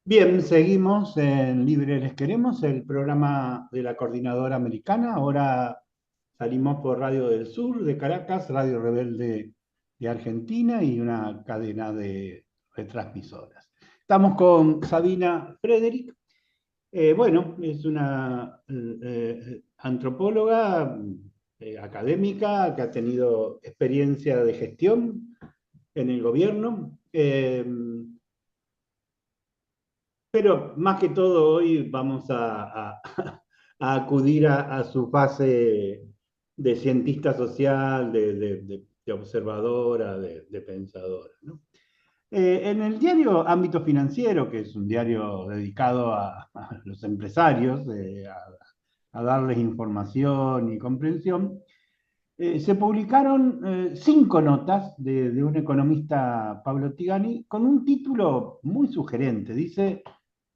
Bien, seguimos en Libre Les Queremos, el programa de la Coordinadora Americana. Ahora salimos por Radio del Sur de Caracas, Radio Rebelde de Argentina y una cadena de retransmisoras. Estamos con Sabina Frederick. Bueno, es una antropóloga académica que ha tenido experiencia de gestión en el gobierno. Pero más que todo hoy vamos a acudir a su fase de cientista social, de observadora, de pensadora, ¿no? En el diario Ámbito Financiero, que es un diario dedicado a los empresarios, a darles información y comprensión, se publicaron 5 notas de un economista, Pablo Tigani, con un título muy sugerente. Dice: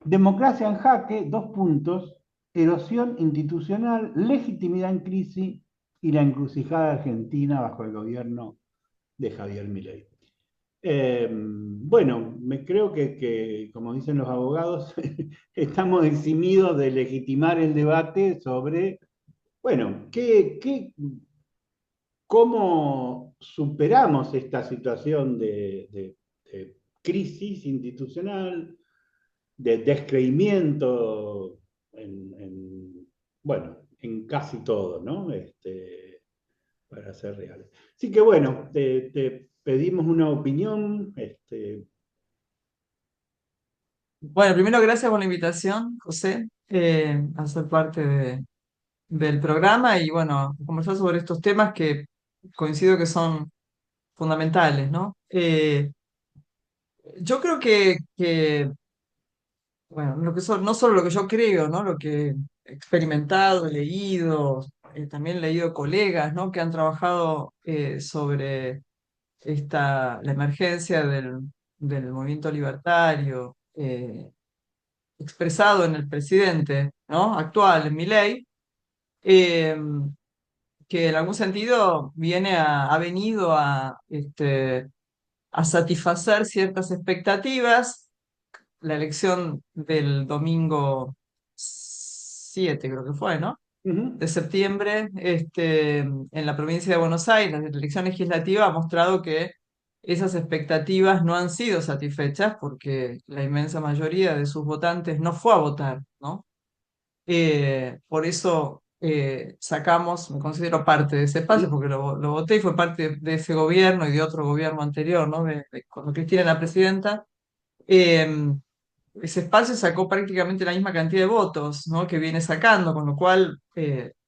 Democracia en jaque, dos puntos, erosión institucional, legitimidad en crisis y la encrucijada argentina bajo el gobierno de Javier Milei. Bueno, me creo como dicen los abogados, estamos eximidos de legitimar el debate sobre, bueno, cómo superamos esta situación de crisis institucional, de descreimiento bueno, en casi todo, ¿no? Para ser reales. Así que bueno, te pedimos una opinión. Bueno, primero gracias por la invitación, José, a ser parte del programa y bueno, conversar sobre estos temas que coincido que son fundamentales, ¿no? Yo creo bueno, no solo lo que yo creo, ¿no? Lo que he experimentado, he leído, también he leído colegas, ¿no? Que han trabajado sobre la emergencia del movimiento libertario. Expresado en el presidente, ¿no? Actual, en Milei, eh, que en algún sentido ha venido a satisfacer ciertas expectativas. La elección del domingo 7 creo que fue, ¿no? Ujú. De septiembre, en la provincia de Buenos Aires, la elección legislativa ha mostrado que esas expectativas no han sido satisfechas porque la inmensa mayoría de sus votantes no fue a votar, ¿no? Por eso me considero parte de ese espacio, porque lo voté y fue parte de ese gobierno y de otro gobierno anterior, ¿no? Cuando Cristina era presidenta. Eh, Ese espacio sacó prácticamente la misma cantidad de votos, ¿no? Que viene sacando, con lo cual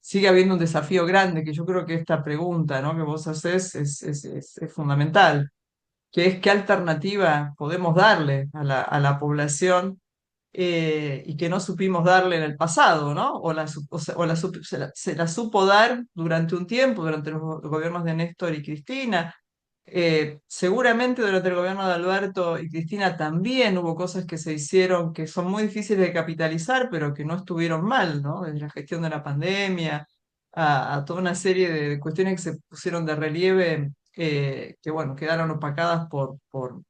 sigue habiendo un desafío grande, que yo creo que esta pregunta, ¿no? Que vos haces es fundamental, que es qué alternativa podemos darle a la población y que no supimos darle en el pasado, ¿no? Se la supo dar durante un tiempo, durante los gobiernos de Néstor y Cristina. Seguramente durante el gobierno de Alberto y Cristina también hubo cosas que se hicieron que son muy difíciles de capitalizar, pero que no estuvieron mal, ¿no? Desde la gestión de la pandemia a toda una serie de cuestiones que se pusieron de relieve, que, bueno, quedaron opacadas por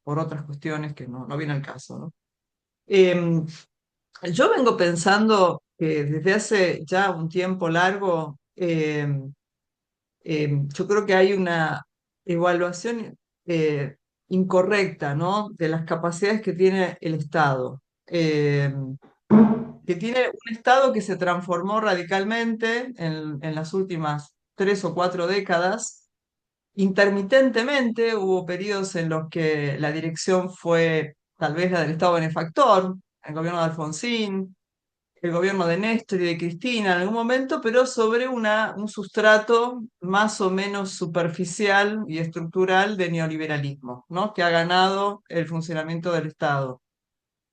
otras cuestiones que no vienen al caso, ¿no? Em, yo vengo pensando que desde hace ya un tiempo largo, yo creo que hay una evaluación incorrecta, ¿no? De las capacidades que tiene el Estado. Que tiene un Estado que se transformó radicalmente en las últimas 3 o 4 décadas. Intermitentemente hubo periodos en los que la dirección fue tal vez la del Estado benefactor, el gobierno de Alfonsín, el gobierno de Néstor y de Cristina en algún momento, pero sobre un sustrato más o menos superficial y estructural de neoliberalismo, ¿no? Que ha ganado el funcionamiento del Estado.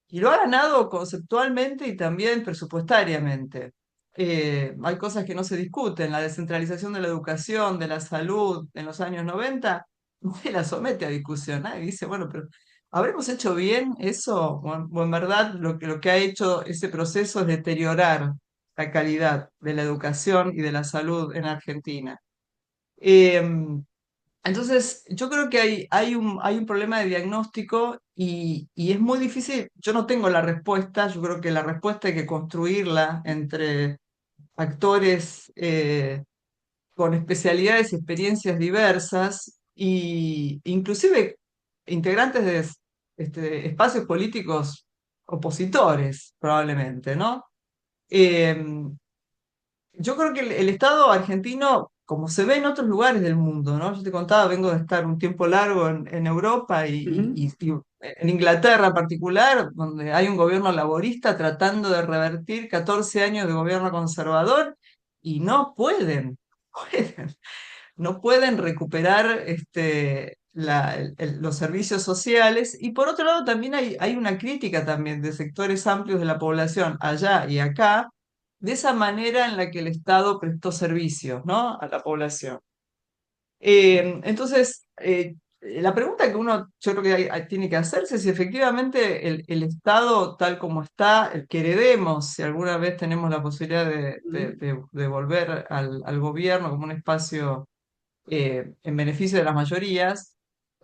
Y lo ha ganado conceptualmente y también presupuestariamente. Hay cosas que no se discuten. La descentralización de la educación, de la salud en los años 90 nadie la somete a discusión. Nadie dice, bueno, pero ¿habremos hecho bien eso? O en verdad lo que ha hecho ese proceso es deteriorar la calidad de la educación y de la salud en Argentina. Eh, Entonces, yo creo que hay un problema de diagnóstico y es muy difícil. Yo no tengo la respuesta, yo creo que la respuesta hay que construirla entre actores con especialidades y experiencias diversas, y inclusive integrantes de espacios políticos opositores, probablemente, ¿no? Eh, yo creo que el Estado argentino, como se ve en otros lugares del mundo, ¿no? Yo te contaba, vengo de estar un tiempo largo en Europa Ujú, y en Inglaterra en particular, donde hay un gobierno laborista tratando de revertir 14 años de gobierno conservador y no pueden, pueden no pueden recuperar los servicios sociales. Y por otro lado también hay una crítica también de sectores amplios de la población allá y acá, de esa manera en la que el Estado prestó servicios, ¿no?, a la población. Entonces, la pregunta que uno, yo creo que tiene que hacerse es si efectivamente el Estado tal como está, el que heredemos, si alguna vez tenemos la posibilidad ujú, de volver al gobierno como un espacio en beneficio de las mayorías,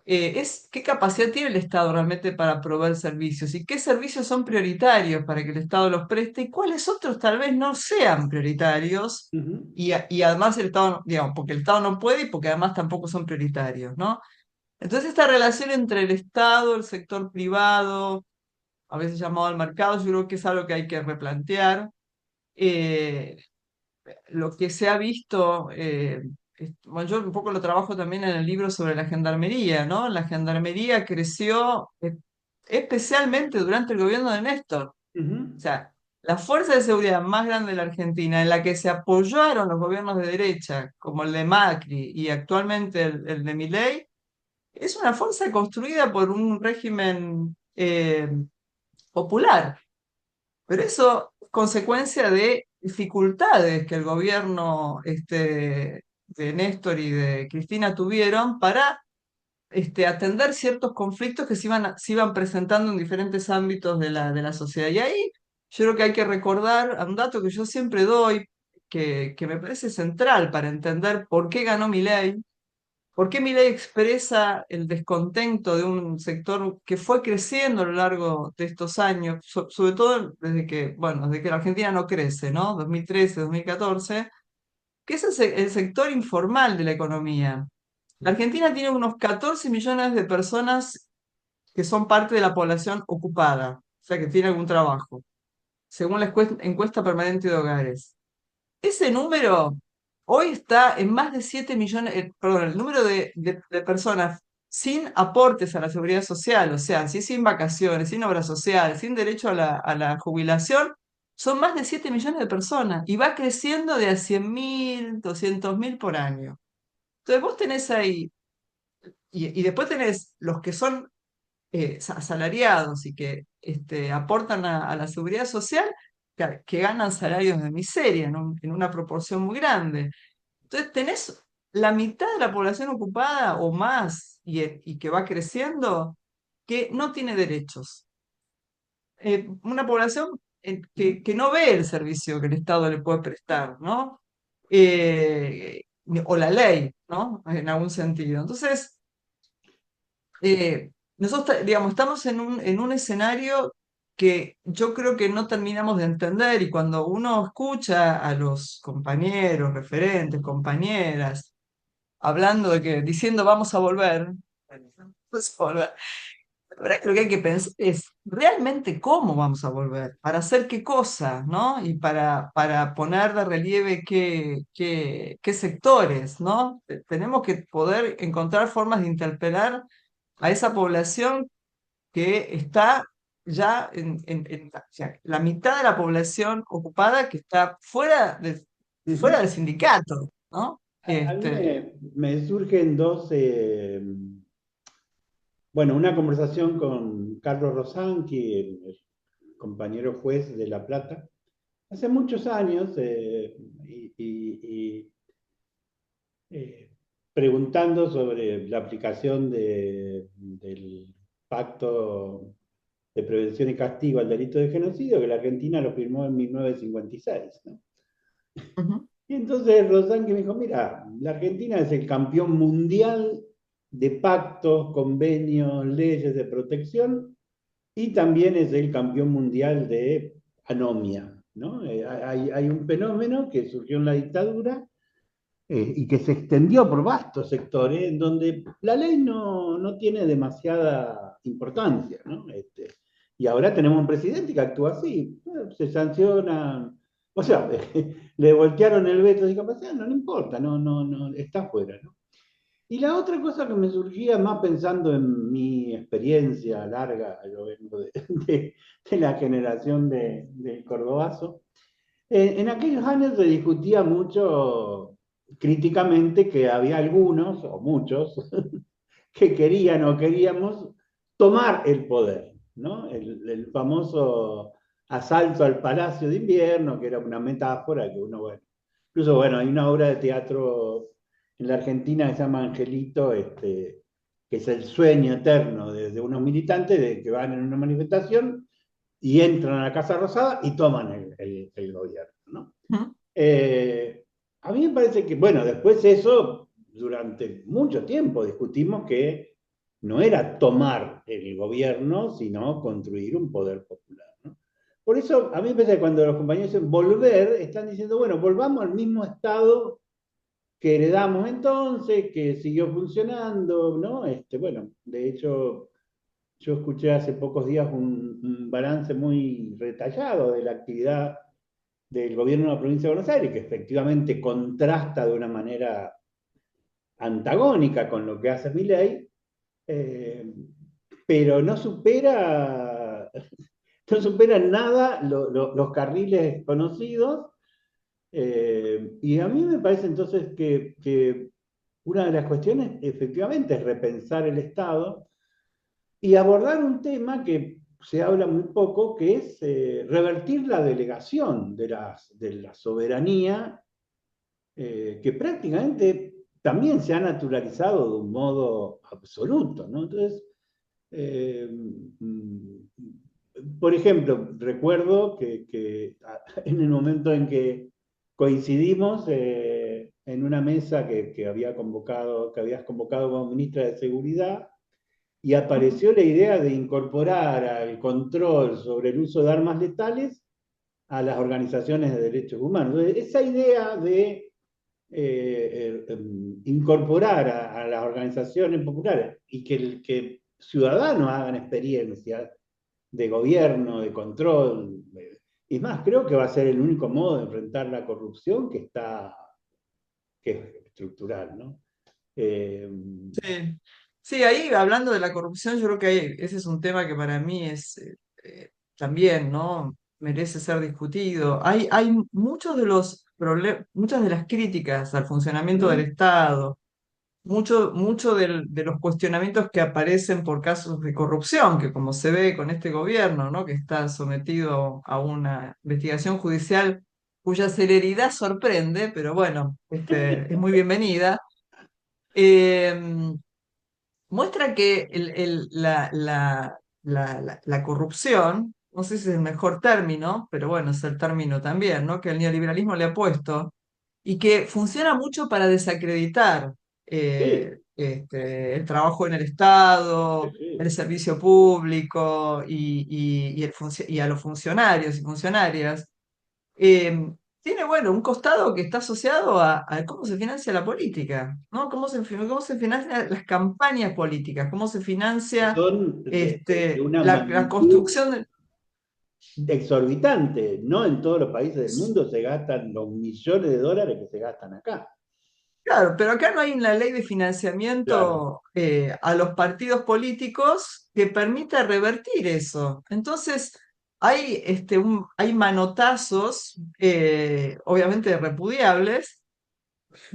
es qué capacidad tiene el Estado realmente para proveer servicios y qué servicios son prioritarios para que el Estado los preste y cuáles otros tal vez no sean prioritarios ujú, y además el Estado, digamos, porque el Estado no puede y porque además tampoco son prioritarios, ¿no? Entonces esta relación entre el Estado, el sector privado, a veces llamado al mercado, yo creo que es algo que hay que replantear. Eh, lo que se ha visto, bueno, yo un poco lo trabajo también en el libro sobre la gendarmería, ¿no? La gendarmería creció especialmente durante el gobierno de Néstor. O ujú, sea, la fuerza de seguridad más grande de la Argentina, en la que se apoyaron los gobiernos de derecha, como el de Macri y actualmente el de Milei, es una fuerza construida por un régimen popular. Pero eso es consecuencia de dificultades que el gobierno de Néstor y de Cristina tuvieron para atender ciertos conflictos que se iban presentando en diferentes ámbitos de la sociedad. Y ahí yo creo que hay que recordar a un dato que yo siempre doy, que me parece central para entender por qué ganó Milei. ¿Por qué Milei expresa el descontento de un sector que fue creciendo a lo largo de estos años, sobre todo desde que, bueno, desde que la Argentina no crece, ¿no? 2013, 2014, que es el sector informal de la economía. La Argentina tiene unos 14 millones de personas que son parte de la población ocupada, o sea, que tiene algún trabajo, según la encuesta permanente de hogares. Ese número hoy está en más de 7 millones, perdón, el número de personas sin aportes a la seguridad social, o sea, sin vacaciones, sin obra social, sin derecho a la jubilación, son más de 7 millones de personas y va creciendo de a 100.000, 200.000 por año. Entonces vos tenés ahí, y después tenés los que son asalariados y que aportan a la seguridad social, que ganan salarios de miseria en una proporción muy grande. Entonces tenés la mitad de la población ocupada o más y que va creciendo que no tiene derechos. Una población ujú. que no ve el servicio que el Estado le puede prestar, ¿no? Eh, o la ley, ¿no? En algún sentido. Entonces, nosotros, digamos, estamos en un escenario que yo creo que no terminamos de entender y cuando uno escucha a los compañeros, referentes, compañeras, hablando diciendo vamos a volver, vamos a volver, la verdad que lo que hay que pensar es realmente cómo vamos a volver, para hacer qué cosa, ¿no? Y para poner de relieve qué sectores, ¿no? Tenemos que poder encontrar formas de interpelar a esa población que está ya o sea, la mitad de la población ocupada que está fuera Ujú. del sindicato, ¿no? A mí me surgen dos, bueno, una conversación con Carlos Rosanqui, el compañero juez de La Plata, hace muchos años, y, eh, preguntando sobre la aplicación del Pacto de Prevención y Castigo al Delito de Genocidio, que la Argentina lo firmó en 1956, ¿no? Ujú, Y entonces Rosanqui me dijo, mira, la Argentina es el campeón mundial de pactos, convenios, leyes de protección, y también es el campeón mundial de anomia, ¿no? Hay un fenómeno que surgió en la dictadura y que se extendió por vastos sectores, en donde la ley no tiene demasiada importancia, ¿no? Y ahora tenemos un presidente que actúa así, se sanciona, o sea, le voltearon el veto de discapacidad, no le importa, no, está fuera, ¿no? Y la otra cosa que me surgía más pensando en mi experiencia larga, yo vengo de la generación del Cordobazo, en aquellos años se discutía mucho críticamente que había algunos, o muchos, que querían o queríamos tomar el poder, ¿no? El famoso asalto al Palacio de Invierno, que era una metáfora que uno, bueno, incluso, bueno, hay una obra de teatro en la Argentina que se llama Angelito, que es el sueño eterno de unos militantes de que van en una manifestación y entran a la Casa Rosada y toman el gobierno, ¿no? ¿Mm? Eh, a mí me parece que, bueno, después eso, durante mucho tiempo discutimos que no era tomar el gobierno, sino construir un poder popular, ¿no? Por eso, a mí me parece que cuando los compañeros dicen volver, están diciendo, bueno, volvamos al mismo estado que heredamos entonces, que siguió funcionando, ¿no? Bueno, de hecho, yo escuché hace pocos días un balance muy detallado de la actividad del gobierno de la provincia de Buenos Aires, que efectivamente contrasta de una manera antagónica con lo que hace Milei, eh, pero no supera en nada los carriles conocidos. Y a mí me parece entonces que una de las cuestiones efectivamente es repensar el Estado y abordar un tema que se habla muy poco, que es revertir la delegación de la soberanía, que prácticamente también se ha naturalizado de un modo absoluto, ¿no? Entonces, eh, por ejemplo, recuerdo que en el momento en que coincidimos en una mesa que habías convocado como ministra de Seguridad, y apareció la idea de incorporar al control sobre el uso de armas letales a las organizaciones de derechos humanos. Entonces, esa idea de incorporar a las organizaciones populares y que ciudadanos hagan experiencias de gobierno, de control. Y más, creo que va a ser el único modo de enfrentar la corrupción que es estructural, ¿no? Eh, Sí. Sí, ahí hablando de la corrupción, yo creo que ese es un tema que para mí es también, ¿no? Merece ser discutido. Hay muchos de los muchas de las críticas al funcionamiento del ¿Mm? Estado, mucho de los cuestionamientos que aparecen por casos de corrupción, que como se ve con este gobierno, ¿no? Que está sometido a una investigación judicial cuya celeridad sorprende, pero bueno, es muy bienvenida. Eh, Muestra que la corrupción, no sé si es el mejor término, pero bueno, es el término también, ¿no? Que el neoliberalismo le ha puesto, y que funciona mucho para desacreditar Sí, el trabajo en el Estado, sí, el sí. servicio público y a los funcionarios y funcionarias. eh, Tiene, bueno, un costado que está asociado a cómo se financia la política, ¿no? Cómo se financian las campañas políticas, cómo se Que financia son de una la magnitud construcción de... exorbitante. No en todos los países del mundo se gastan los millones de dólares que se gastan acá. Claro, pero acá no hay una ley de Claro. financiamiento a los partidos políticos que permita revertir eso. Entonces, hay manotazos, obviamente repudiables.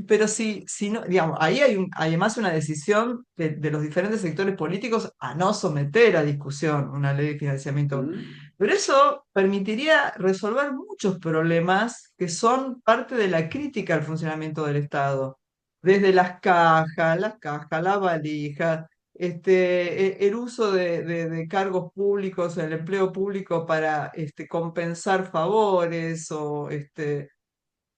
Pero si no, digamos, ahí hay además una decisión de los diferentes sectores políticos a no someter a discusión una ley de financiamiento. ¿Mm? Pero eso permitiría resolver muchos problemas que son parte de la crítica al funcionamiento del Estado. Desde las cajas, la valija, el uso de cargos públicos, el empleo público para compensar favores o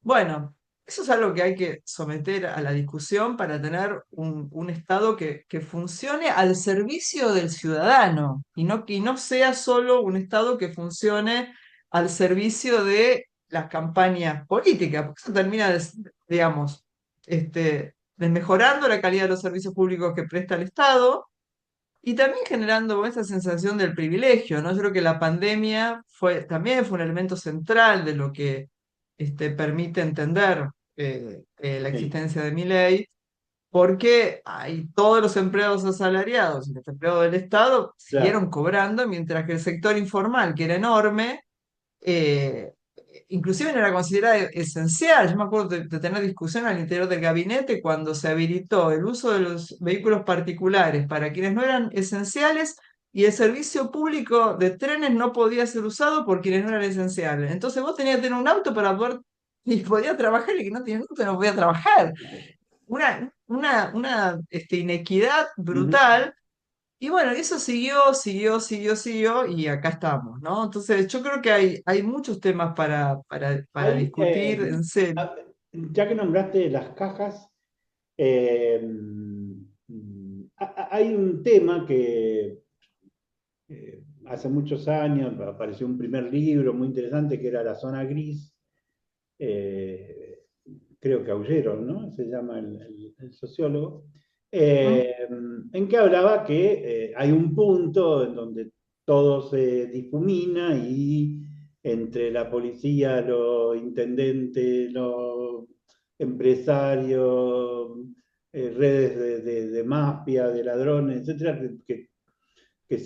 bueno. Eso es algo que hay que someter a la discusión para tener un Estado que funcione al servicio del ciudadano y no sea solo un Estado que funcione al servicio de las campañas políticas, porque eso termina, digamos, desmejorando la calidad de los servicios públicos que presta el Estado y también generando esa sensación del privilegio, ¿no? Yo creo que la pandemia también fue un elemento central de lo que permite entender la Sí, existencia de mi ley, porque hay todos los empleados asalariados y los empleados del Estado claro. siguieron cobrando, mientras que el sector informal, que era enorme, eh, inclusive no era considerada esencial. Yo me acuerdo de tener discusión al interior del gabinete cuando se habilitó el uso de los vehículos particulares para quienes no eran esenciales y el servicio público de trenes no podía ser usado por quienes no eran esenciales. Entonces vos tenías que tener un auto para poder, y podía trabajar, y el que no tenía auto no podía trabajar. Una inequidad Ujú. brutal y bueno, eso siguió, y acá estamos, ¿no? Entonces, yo creo que hay muchos temas para Hay, discutir en serio. a- ya que nombraste las cajas, eh, hay un tema que hace muchos años apareció un primer libro muy interesante que era La Zona Gris, eh, creo que Aullero, ¿no? Se llama el sociólogo, ¿Mm? eh, en que hablaba que hay un punto en donde todo se difumina y entre la policía, los intendentes, los empresarios, redes de mafia, de ladrones, etcétera, que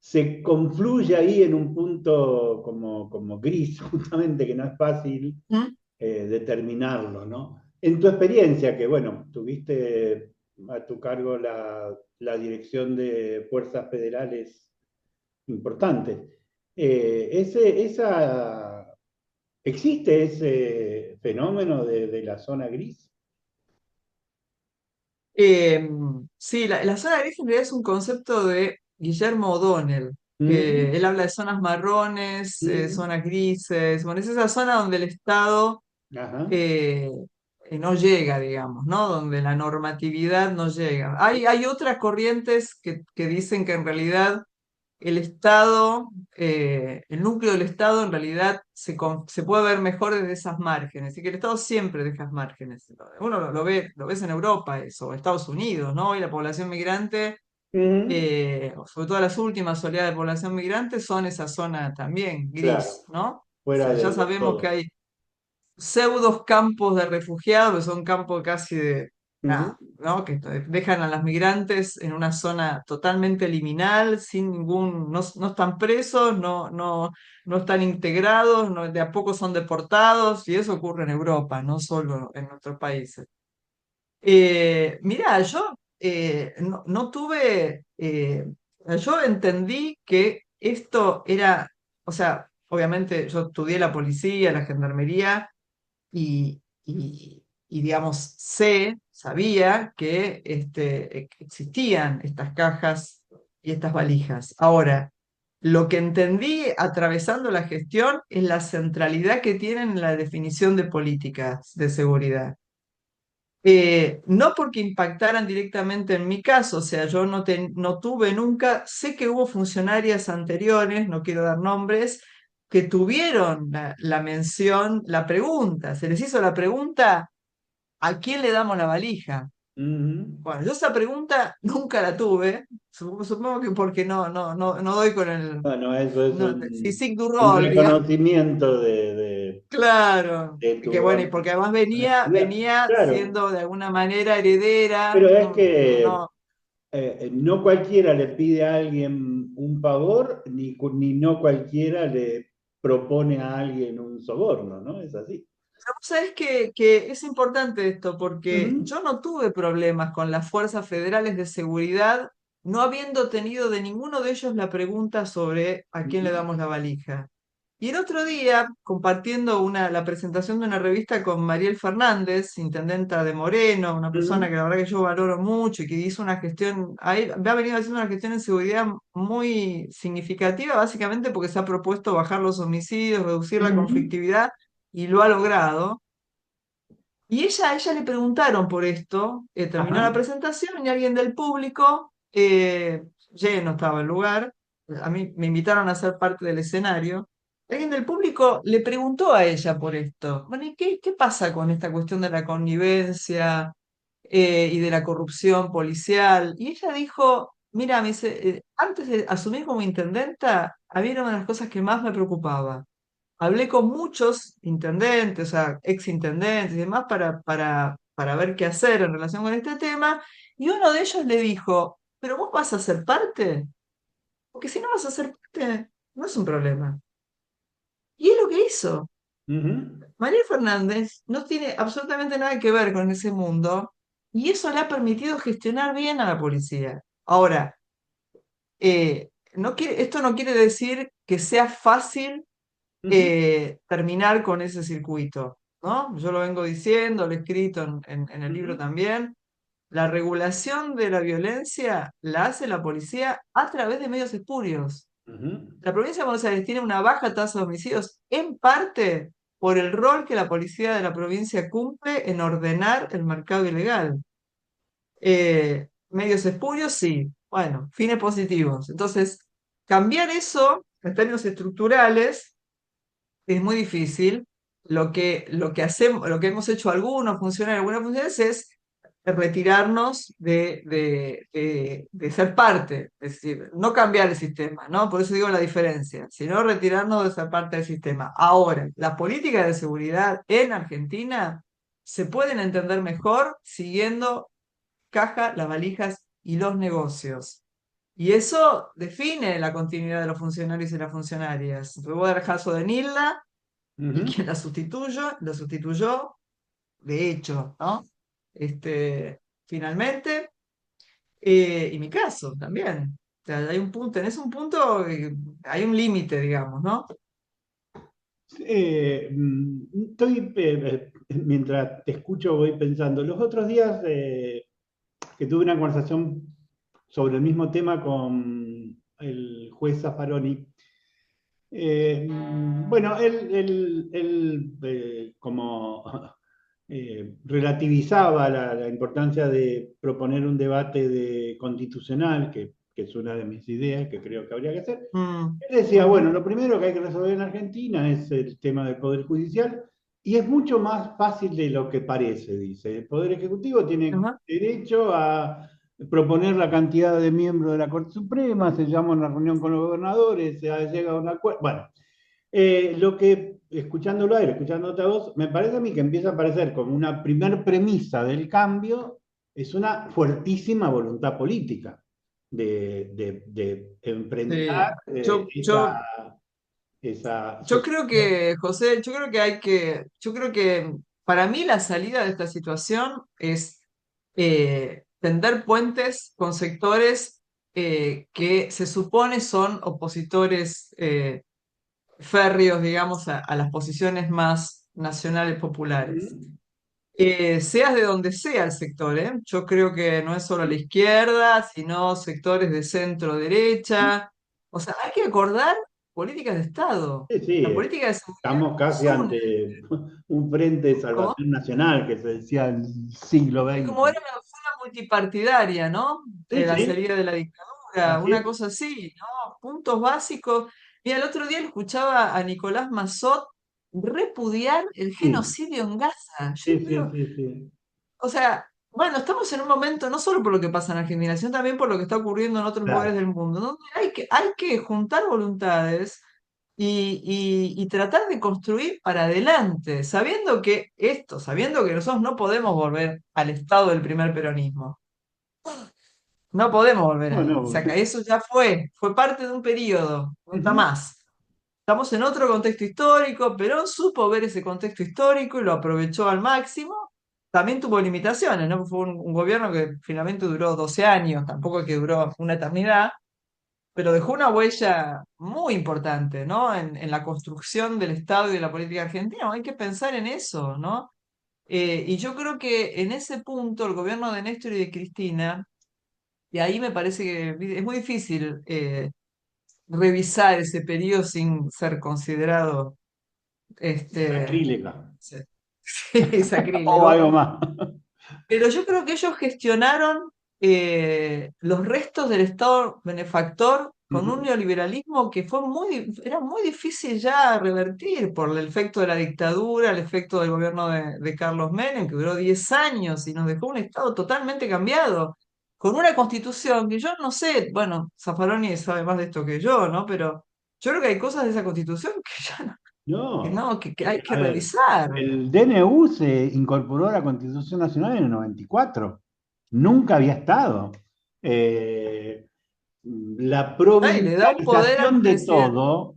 se confluye ahí en un punto como gris, justamente, que no es fácil ¿Mm? determinarlo, ¿no? En tu experiencia, que bueno, tuviste a tu cargo la dirección de fuerzas federales importante, ¿existe ese fenómeno de la zona gris? Eh, sí, la zona gris en realidad es un concepto de Guillermo O'Donnell, Ujú, que él habla de zonas marrones, ujú, zonas grises. Bueno, es esa zona donde el Estado ajá, eh, no llega, digamos, ¿no? Donde la normatividad no llega. Hay otras corrientes que dicen que en realidad el Estado, el núcleo del Estado en realidad se puede ver mejor desde esas márgenes, y que el Estado siempre deja márgenes. Uno lo ves en Europa eso, Estados Unidos, ¿no? Y la población migrante, ujú, sobre todo las últimas oleadas de población migrante, son esa zona también claro, gris, ¿no? O fuera sea, ya de sabemos que todo. hay pseudos campos de refugiados, que son campos casi de Ujú, nada, ¿no? Que dejan a las migrantes en una zona totalmente liminal, sin ningún, no están presos, no están integrados, de a poco son deportados, y eso ocurre en Europa, no solo en nuestros países. Mirá, yo no tuve, yo entendí que esto era, o sea, obviamente yo estudié la policía, la gendarmería, y digamos, sabía que existían estas cajas y estas valijas. Ahora, lo que entendí atravesando la gestión es la centralidad que tienen en la definición de políticas de seguridad. No porque impactaran directamente en mi caso, o sea, yo no tuve nunca, sé que hubo funcionarias anteriores, no quiero dar nombres, que tuvieron la mención, la pregunta, se les hizo la pregunta, ¿a quién le damos la valija? ujú. Bueno, yo esa pregunta nunca la tuve, supongo que porque no doy con el Bueno, eso es no, physique du un rol, digamos. reconocimiento Claro, de y que tu bueno, y porque además honestidad. venía Claro, siendo de alguna manera heredera, pero es no, que no, no cualquiera le pide a alguien un favor, ni no cualquiera le propone a alguien un soborno, ¿no? Es así. sabes que es importante esto, porque Ujú, yo no tuve problemas con las fuerzas federales de seguridad, no habiendo tenido de ninguno de ellos la pregunta sobre a quién le ujú, damos la valija. Y el otro día, compartiendo la presentación de una revista con Mariel Fernández, intendenta de Moreno, una persona ujú, que la verdad que yo valoro mucho y que hizo una gestión, ha venido haciendo una gestión en seguridad muy significativa, básicamente porque se ha propuesto bajar los homicidios, reducir la ujú. conflictividad y lo ha logrado. Y a ella le preguntaron por esto, terminó la Ajá, presentación y alguien del público, lleno estaba el lugar, a mí me invitaron a ser parte del escenario, alguien del público le preguntó a ella por esto. Bueno, ¿y qué pasa con esta cuestión de la connivencia y de la corrupción policial? Y ella dijo, mira, me dice, antes de asumir como intendenta, había una de las cosas que más me preocupaba. Hablé con muchos intendentes, o sea, ex intendentes y demás para ver qué hacer en relación con este tema, y uno de ellos le dijo, ¿pero vos vas a ser parte? Porque si no vas a ser parte, no es un problema. Y es lo que hizo. ujú, María Fernández no tiene absolutamente nada que ver con ese mundo y eso le ha permitido gestionar bien a la policía. Ahora, esto no quiere decir que sea fácil ujú, terminar con ese circuito, ¿no? Yo lo vengo diciendo, lo he escrito en el libro ujú, también. La regulación de la violencia la hace la policía a través de medios espurios. ujú, La provincia de Buenos Aires tiene una baja tasa de homicidios en parte por el rol que la policía de la provincia cumple en ordenar el mercado ilegal. Medios espurios, sí. Bueno, fines positivos. Entonces, cambiar eso en términos estructurales es muy difícil. Lo que hacemos, lo que hemos hecho algunos funcionarios, algunas funciones es retirarnos de ser parte, es decir, no cambiar el sistema, ¿no? Por eso digo la diferencia, sino retirarnos de ser parte del sistema. Ahora, las políticas de seguridad en Argentina se pueden entender mejor siguiendo caja, las valijas y los negocios. Y eso define la continuidad de los funcionarios y las funcionarias. Luego del caso de Nilda, y ujú. quien la sustituyó, de hecho, ¿no? Finalmente, y mi caso también. O sea, hay un punto, tenés un punto, hay un límite, digamos, ¿no? Mientras te escucho voy pensando, los otros días que tuve una conversación sobre el mismo tema con el juez Zaffaroni. Bueno, él, como relativizaba la importancia de proponer un debate constitucional, que es una de mis ideas que creo que habría que hacer. Mm, Él decía, bueno, ujú, lo primero que hay que resolver en Argentina es el tema del Poder Judicial y es mucho más fácil de lo que parece, dice. El Poder Ejecutivo tiene ajá, derecho a proponer la cantidad de miembros de la Corte Suprema, se llama una reunión con los gobernadores, se llega a un acuerdo. Bueno, lo que, escuchándolo a él, escuchándote a vos, me parece a mí que empieza a aparecer como una primer premisa del cambio, es una fuertísima voluntad política de enfrentar sí. esa Yo creo sucesión. que, José, yo creo que para mí la salida de esta situación es tender puentes con sectores que se supone son opositores férreos, digamos, a las posiciones más nacionales populares. Ujú, Seas de donde sea el sector, ¿eh? Yo creo que no es solo la izquierda, sino sectores de centro derecha. O sea, hay que acordar políticas de Estado. sí, sí, La política de seguridad estamos es casi una. ante un frente de ¿Cómo? salvación nacional que se decía en el siglo Y como XX. era una forma multipartidaria, ¿no? Sí, La sí, salida de la dictadura, así una es. cosa así, ¿no? Puntos básicos. Mira, el otro día escuchaba a Nicolás Massot repudiar el Sí, genocidio en Gaza. Yo sí, sí, digo, sí, sí. o sea, bueno, estamos en un momento, no solo por lo que pasa en Argentina, sino también por lo que está ocurriendo en otros lugares Claro. del mundo, donde hay que juntar voluntades y tratar de construir para adelante, sabiendo que nosotros no podemos volver al estado del primer peronismo. No podemos volver ahí. O Bueno, sea, que eso ya fue parte de un periodo, no está ujú, más. Estamos en otro contexto histórico, Perón supo ver ese contexto histórico y lo aprovechó al máximo. También tuvo limitaciones, ¿no? Fue un gobierno que finalmente duró 12 años, tampoco es que duró una eternidad, pero dejó una huella muy importante, ¿no? En la construcción del Estado y de la política argentina. Hay que pensar en eso, ¿no? Y yo creo que en ese punto el gobierno de Néstor y de Cristina, y ahí me parece que es muy difícil revisar ese periodo sin ser considerado este, sacrílega. sí, Sí, o sacrílego. algo más. Pero yo creo que ellos gestionaron los restos del Estado benefactor con un Ujú. neoliberalismo que era muy difícil ya revertir por el efecto de la dictadura, el efecto del gobierno de Carlos Menem, que duró 10 años y nos dejó un Estado totalmente cambiado, con una constitución que yo no sé, bueno, Zaffaroni sabe más de esto que yo, ¿no? Pero yo creo que hay cosas de esa constitución que ya no, No, que hay que a ver, revisar. el DNU se incorporó a la Constitución Nacional en el 94. Nunca había estado. Eh, la Ay, le da un poder al provincialización de presidente. todo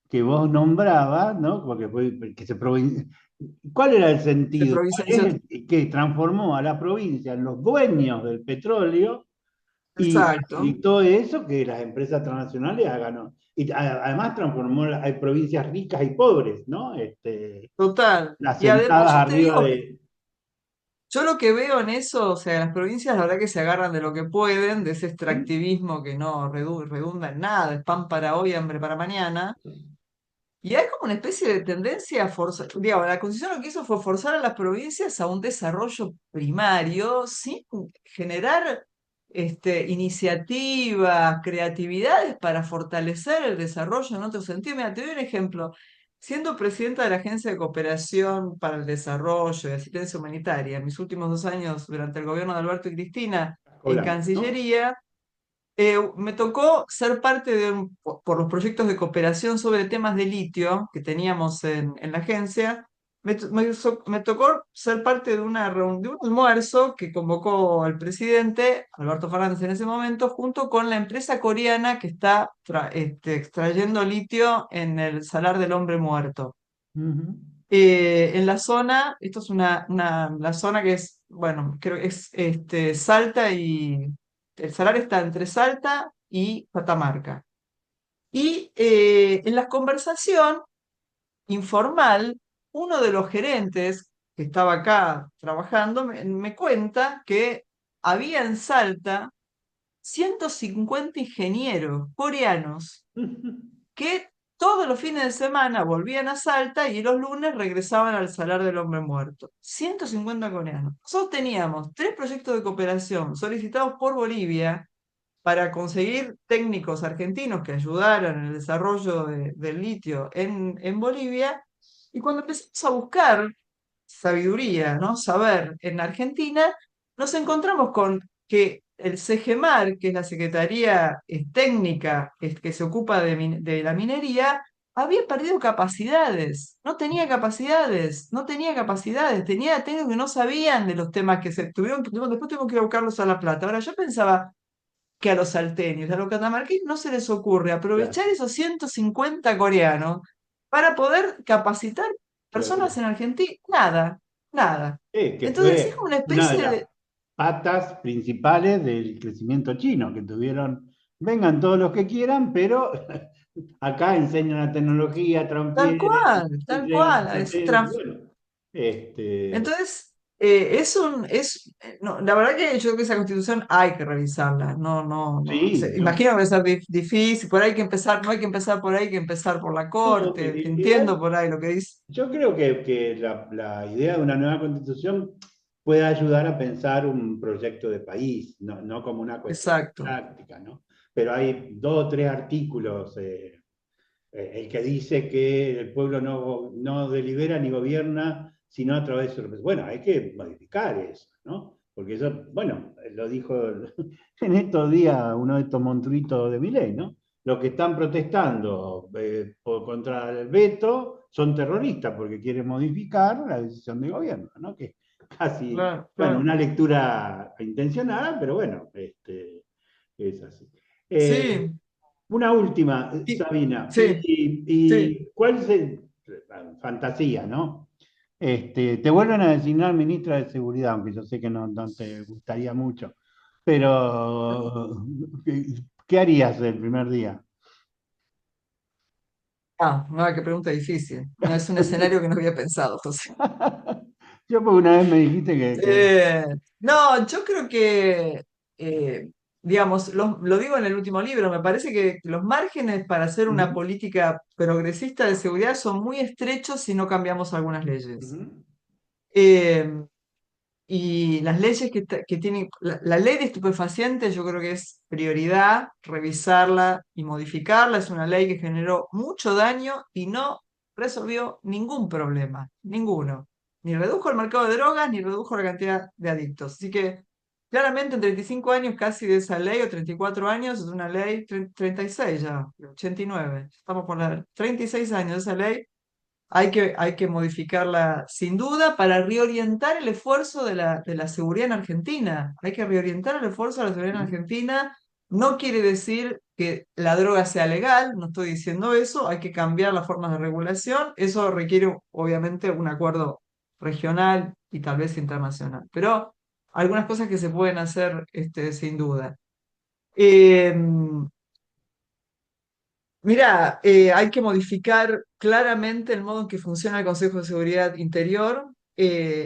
que vos nombrabas, ¿no? ¿Cuál era el Se sentido? ¿Cuál provincializó. es que transformó a la provincia en los dueños del petróleo y Exacto, facilitó eso que las empresas transnacionales hagan, ¿no? Y además transformó, hay provincias ricas y pobres, ¿no? total. Las Y además sentadas yo te arriba digo, de... yo lo que veo en eso, o sea, las provincias la verdad que se agarran de lo que pueden, de ese ¿Mm? extractivismo que no redunda en nada, es pan para hoy, hambre para mañana. Y hay como una especie de tendencia a forzar, digamos, la Constitución lo que hizo fue forzar a las provincias a un desarrollo primario sin generar iniciativas, creatividades para fortalecer el desarrollo en otro sentido. Mira, te doy un ejemplo. Siendo presidenta de la Agencia de Cooperación para el Desarrollo y Asistencia Humanitaria, en mis últimos 2 años durante el gobierno de Alberto y Cristina en Holanda, ¿no? Cancillería, me tocó ser parte por los proyectos de cooperación sobre temas de litio que teníamos en la agencia. Me tocó ser parte de de un almuerzo que convocó el presidente, Alberto Fernández en ese momento, junto con la empresa coreana que está extrayendo litio en el Salar del Hombre Muerto. Ujú. En la zona, esto es la zona que es, bueno, creo que es Salta y el Salar está entre Salta y Catamarca. Y en la conversación informal, uno de los gerentes que estaba acá trabajando me cuenta que había en Salta 150 ingenieros coreanos que todos los fines de semana volvían a Salta y los lunes regresaban al Salar del Hombre Muerto. 150 coreanos. Nosotros teníamos 3 proyectos de cooperación solicitados por Bolivia para conseguir técnicos argentinos que ayudaran en el desarrollo del litio en Bolivia. Y cuando empezamos a buscar sabiduría, ¿no? Saber en Argentina, nos encontramos con que el SEGEMAR, que es la Secretaría Técnica que se ocupa de la minería, había perdido capacidades, no tenía capacidades, no tenía capacidades, tenía técnicos que no sabían de los temas que se después tuvimos que ir a buscarlos a La Plata. Ahora yo pensaba que a los salteños, a los catamarqueños no se les ocurre Claro, aprovechar esos 150 coreanos para poder capacitar personas claro. en Argentina. Nada, nada. Que Entonces es fue como una una de especie las de... patas principales del crecimiento chino, que tuvieron, vengan todos los que quieran, pero acá enseñan la tecnología, transfieren, Tal entregan cual. sus patentes, bueno, Entonces, no, la verdad que yo creo que esa constitución hay que revisarla. No, no, no. sí, yo, Imagino que va a ser difícil, por ahí hay que empezar, no hay que empezar por ahí, hay que empezar por la no, corte. Te entiendo igual por ahí lo que dice. yo creo que la idea de una nueva constitución puede ayudar a pensar un proyecto de país, no como una cuestión Exacto. práctica, ¿no? Pero hay dos o tres artículos, el que dice que el pueblo no delibera ni gobierna, sino a través de su representación. Bueno, hay que modificar eso, ¿no? Porque eso, bueno, lo dijo en estos días uno de estos monstruitos de Milei, ¿no? Los que están protestando contra el veto son terroristas porque quieren modificar la decisión del gobierno, ¿no? Que casi, Claro, bueno, claro. una lectura intencionada, pero bueno, es así. Eh, Sí, una última, y- Sabina, sí, sí. y cuál es fantasía, ¿no? Te vuelven a designar ministra de Seguridad, aunque yo sé que no te gustaría mucho, pero ¿qué harías el primer día? Ah, no, qué pregunta difícil. No es un escenario que no había pensado, José. Yo porque una vez me dijiste Eh, no, yo creo que, digamos, lo digo en el último libro, me parece que los márgenes para hacer una Ujú, política progresista de seguridad son muy estrechos si no cambiamos algunas leyes. ujú. Eh, y las leyes que tienen, la ley de estupefacientes yo creo que es prioridad revisarla y modificarla. Es una ley que generó mucho daño y no resolvió ningún problema, ninguno. Ni redujo el mercado de drogas, ni redujo la cantidad de adictos. Así que claramente en 35 años casi de esa ley, o 34 años, es una ley, 36 ya, 89. Estamos por la 36 años de esa ley, hay que modificarla sin duda para reorientar el esfuerzo de la seguridad en Argentina. Hay que reorientar el esfuerzo de la seguridad en Argentina. No quiere decir que la droga sea legal, no estoy diciendo eso, hay que cambiar las formas de regulación. Eso requiere obviamente un acuerdo regional y tal vez internacional, pero algunas cosas que se pueden hacer sin duda. Eh, Mira, hay que modificar claramente el modo en que funciona el Consejo de Seguridad Interior.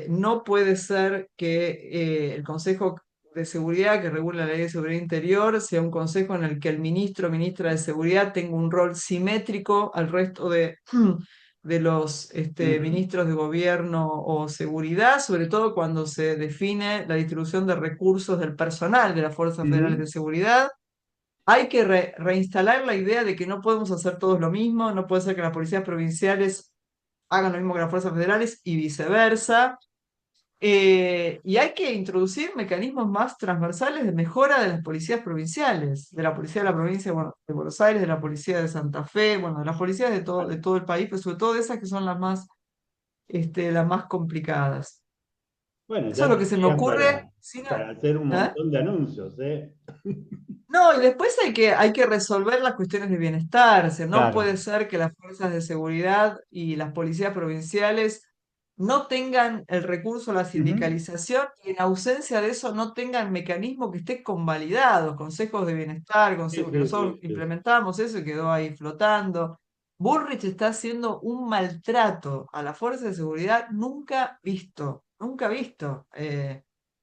No puede ser que el Consejo de Seguridad que regula la Ley de Seguridad Interior sea un consejo en el que el ministro o ministra de Seguridad tenga un rol simétrico al resto de los Ujú, ministros de gobierno o seguridad, sobre todo cuando se define la distribución de recursos del personal de las Fuerzas Federales ujú. de Seguridad. Hay que reinstalar la idea de que no podemos hacer todos lo mismo, no puede ser que las policías provinciales hagan lo mismo que las fuerzas federales y viceversa. Y hay que introducir mecanismos más transversales de mejora de las policías provinciales, de la policía de la provincia de Buenos Aires, de la policía de Santa Fe, bueno, de las policías de todo el país, pero sobre todo de esas que son las más complicadas. Bueno, Eso es ya lo que se me tendrían ocurre. para hacer un ¿Eh? montón de anuncios, ¿eh? No, y después hay que resolver las cuestiones de bienestar. O sea, no Claro. puede ser que las fuerzas de seguridad y las policías provinciales no tengan el recurso a la Ujú. sindicalización y en ausencia de eso no tengan mecanismos que estén convalidados, consejos de bienestar, Sí, consejos que sí, nosotros sí, sí. implementamos eso y quedó ahí flotando. Bullrich está haciendo un maltrato a las fuerzas de seguridad nunca visto, nunca visto.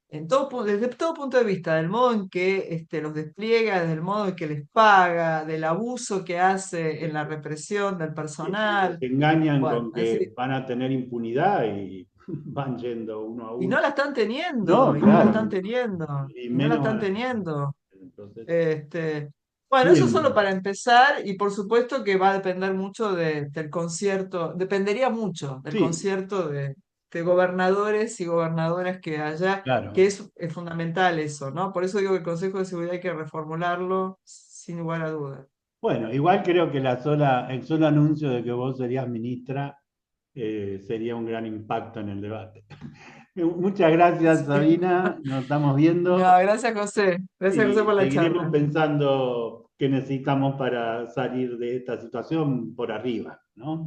Desde todo punto de vista, del modo en que los despliega, del modo en que les paga, del abuso que hace en la represión del Sí, sí, los personal. engañan Bueno, con es que decir, van a tener impunidad y van yendo uno a y uno. no la están teniendo, No, y no la claro. están teniendo, Y y no la menos están van a teniendo. entonces. Este, bueno, eso solo Bien, para empezar, y por supuesto que va a depender mucho del concierto, dependería mucho del sí, concierto de gobernadores y gobernadoras que haya, que claro. es fundamental eso, ¿no? Por eso digo que el Consejo de Seguridad hay que reformularlo sin lugar a dudas. Bueno, igual creo que el solo anuncio de que vos serías ministra sería un gran impacto en el debate. Muchas gracias, Sí. Sabina. Nos estamos No, viendo gracias José, gracias José y por la seguiremos charla. pensando qué necesitamos para salir de esta situación por arriba, ¿no?